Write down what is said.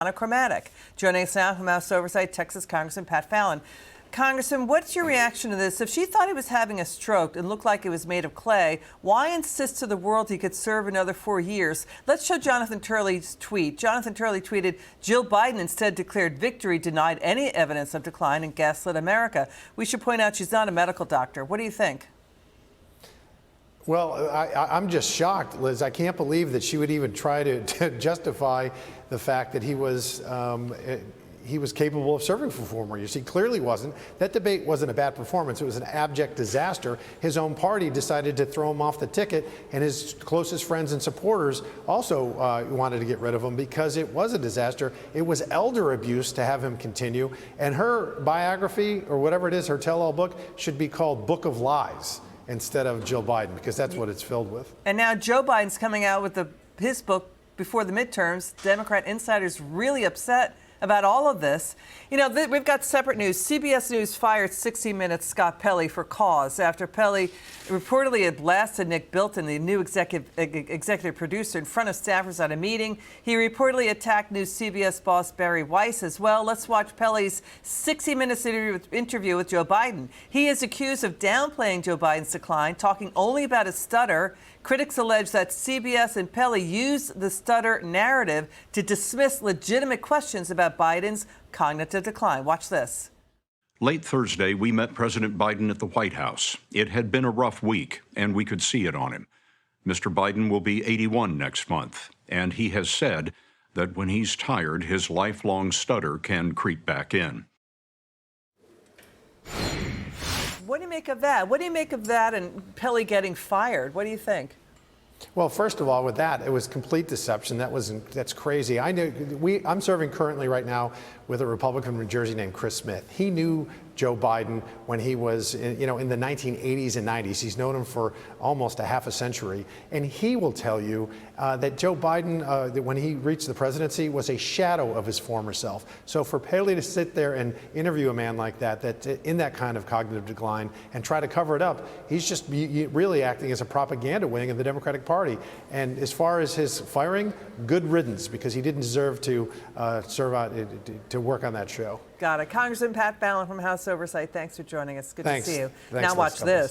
monochromatic. Joining us now from House Oversight, Texas Congressman Pat Fallon. Congressman, what's your reaction to this? If she thought he was having a stroke and looked like it was made of clay, why insist to the world he could serve another 4 years? Let's show Jonathan Turley's tweet. Jonathan Turley tweeted, Jill Biden instead declared victory, denied any evidence of decline, and gaslit America. We should point out she's not a medical doctor. What do you think? Well, I'm just shocked, Liz. I can't believe that she would even try to justify the fact that he was capable of serving for 4 more years. He clearly wasn't. That debate wasn't a bad performance. It was an abject disaster. His own party decided to throw him off the ticket, and his closest friends and supporters also wanted to get rid of him because it was a disaster. It was elder abuse to have him continue. And her biography, or whatever it is, her tell-all book, should be called Book of Lies instead of Jill Biden, because that's what it's filled with. And now Joe Biden's coming out with his book before the midterms. Democrat insiders really upset about all of this. You know, we've got separate news. CBS News fired 60 Minutes Scott Pelley for cause after Pelley reportedly had blasted Nick Bilton, the new executive producer, in front of staffers at a meeting. He reportedly attacked new CBS boss Barry Weiss as well. Let's watch Pelley's 60 Minutes interview with Joe Biden. He is accused of downplaying Joe Biden's decline, talking only about his stutter. Critics allege that CBS and Pelley used the stutter narrative to dismiss legitimate questions about Biden's cognitive decline. Watch this. Late Thursday, we met President Biden at the White House. It had been a rough week, and we could see it on him. Mr. Biden will be 81 next month, and he has said that when he's tired, his lifelong stutter can creep back in. What do you make of that? What do you make of that and Pelley getting fired? What do you think? Well, first of all, with that, it was complete deception. That's crazy. I'm serving currently right now with a Republican from New Jersey named Chris Smith. He knew Joe Biden when he was, in the 1980s and 90s. He's known him for almost a half a century. And he will tell you that Joe Biden, when he reached the presidency, was a shadow of his former self. So for Pelley to sit there and interview a man like that in that kind of cognitive decline and try to cover it up, he's just really acting as a propaganda wing of the Democratic Party. And as far as his firing, good riddance, because he didn't deserve to serve out to work on that show. Got it. Congressman Pat Fallon from House Oversight, thanks for joining us. Good Thanks. to see you. Thanks, Now watch this.